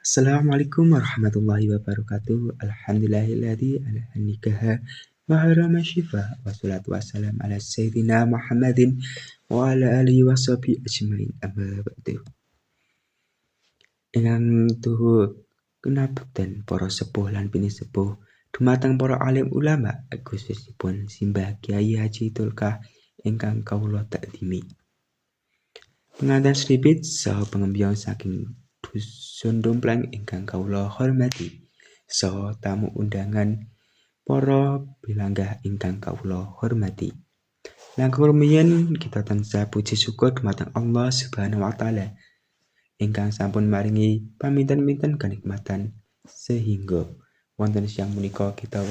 Assalamualaikum warahmatullahi wabarakatuh. Alhamdulillahilladzi ala nikaha wa harama syifa wa salatu wassalam ala sayyidina Muhammadin wa ala alihi wa sahbihi ajmain. Amma ba'du. Ingkang tuhu kinabekten para sepuh lan pinisepuh dumateng para alim ulama khususipun simbah Kyai Haji Tulkah ingkang kawula takdimi. Pengantin sedhipit saha pengembang saking Dusun Dompleng ingkang kawula hormati, saha tamu undangan para bilanggah ingkang kawula hormati. Langkung rumiyin kita tansah puji syukur dumateng Allah Subhanahu wa taala ingkang sampun maringi paminten-minten kenikmatan sehingga wonten siang menika kita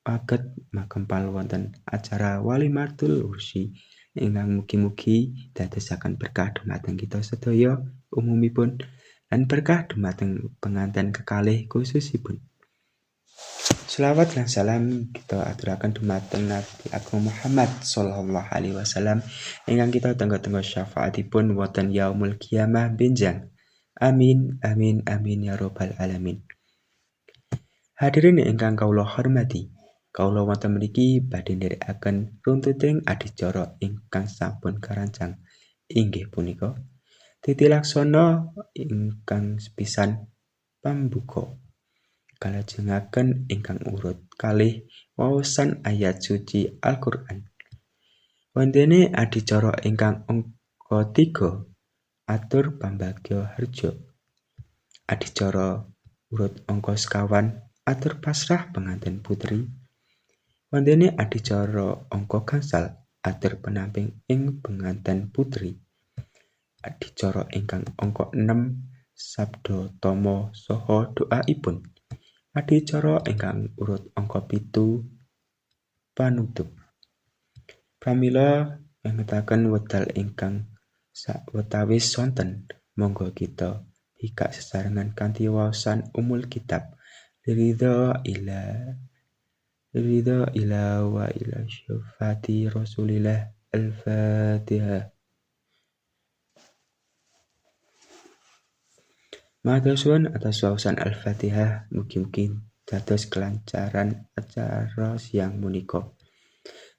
saged makempal wonten acara Walimatul Ursi ingkang mugi-mugi dadosaken berkah dumateng kita sedaya umumipun lan berkah dumateng pengantin kekalih khususipun. Selawat lan salam kita aturaken dumateng Nabi Agung Muhammad sallallahu alaihi wasallam ingkang kita tenggo-tenggo syafaatipun wonten yaumul qiyamah benjang. Amin amin amin ya rabbal alamin. Hadirin ingkang kawula hormati, kawula wonten mriki badhe nderekaken runtuting adicara ingkang sampun karancang inggih punika titilaksana ingkang sepisan pambuka kalajengaken ingkang urut kalih waosan ayat suci Al-Qur'an. Wondene adicara ingkang angka 3 atur pambagya harja. Adicara urut angka 51 atur pasrah pengantin putri. Wondene adicara angka gangsal atur penamping ing pengantin putri. Adicara ingkang angka 6 sabda tama saha doaipun. Adicara ingkang urut angka 7 panutup. Pramila ngetaken wekdal ingkang sawetawis sonten, monggo kita bikak sesarengan kanthi waosan umul kitab ridha ila wa ila syafaati Rasulillah Al-Fatihah. Matur suwun atas waosan Al-Fatihah, mugi-mugi dados kelancaran acara siang menika.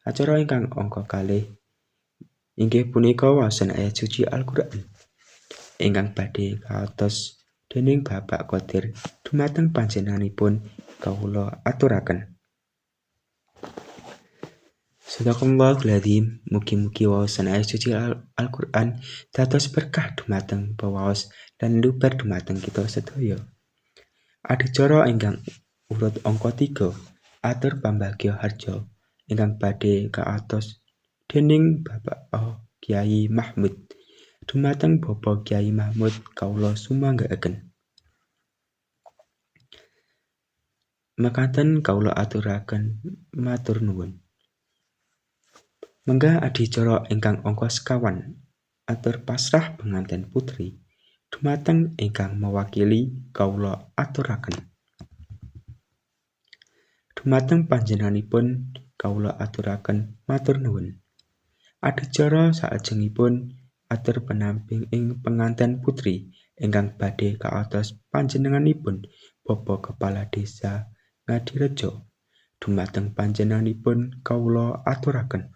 Acara ingkang angka kalih inggih punika waosan ayat suci Al-Qur'an ingkang badhe kaotos dening Bapak Qadir dumateng panjenenganipun kawula aturaken. Sadaqallahul adzim, mugi-mugi waosan ayat suci Al-Qur'an dados berkah dumateng pawaos lan luber dumateng kita sedaya. Adicara ingkang urut angka 3 atur pambagya harja ingkang badhe kaotos dening Bapak Kyai Mahmud dumateng Bapak Kyai Mahmud kawula sumanggaken. Mekaten kawula aturaken matur nuwun. Menggah adicara ingkang angka 51 atur pasrah pengantin putri dumateng ingkang mewakili kawula aturaken. Dumateng panjenenganipun kawula aturaken matur nuwun. Adicara saajengipun atur penamping ing pengantin putri ingkang badhe kaotos panjenenganipun Bapak Kepala Desa Ngadirejo. Dumateng panjenenganipun kawula aturaken.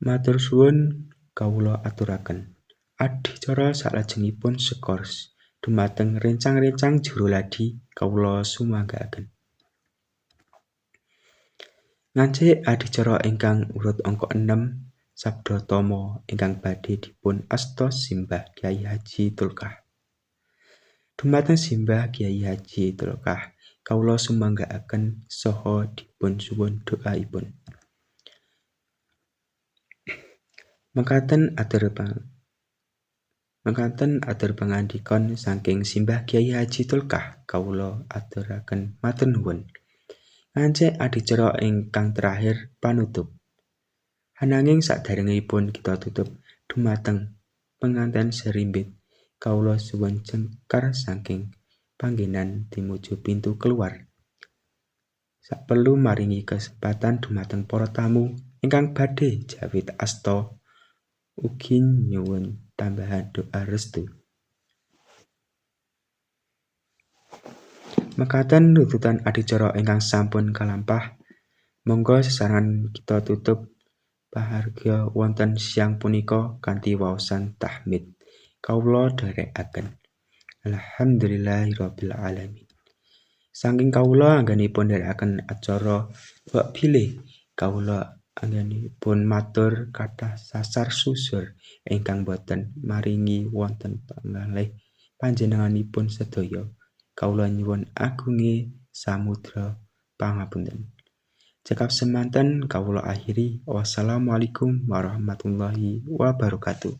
Matur suwun kawula aturaken. Adicara salajengipun sekors dumateng rencang-rencang juru ladi kawula sumanggaken. Ngancik adicara ingkang urut angka 6 sabda tama ingkang badhe dipun astos simbah Kyai Haji Tulkah. Dumateng simbah Kyai Haji Tulkah kawula sumanggaaken saha dipun suwun doaipun. Mekaten atur pangandikon saking simbah Kyai Haji Tulkah kawula aturaken matur nuwun. Ngancik adicara ingkang terakhir panutup. Ananging saderengipun kita tutup dumateng pengantin serimbit kawula suwun jengkar saking panggenan tinuju pintu keluar. Saperlu maringi kesempatan dumateng para tamu ingkang badhe jawit asta ugi nyuwun tambahan doa restu. Mekaten nututan adicara ingkang sampun kalampah. Monggo sesaran kita tutup pahargya wonten siang punika kanthi waosan tahmid. Kawula dherekaken. Alhamdulillahirabbil alamin. Saking kawula anggenipun nderekaken acara bab bilih, kawula anggenipun matur kathah sasar susur ingkang boten maringi wonten pangalih panjenenganipun sedaya. Kawula nyuwun agunge samudra pangapunten. Cekap semanten kawula akhiri. Wassalamualaikum warahmatullahi wabarakatuh.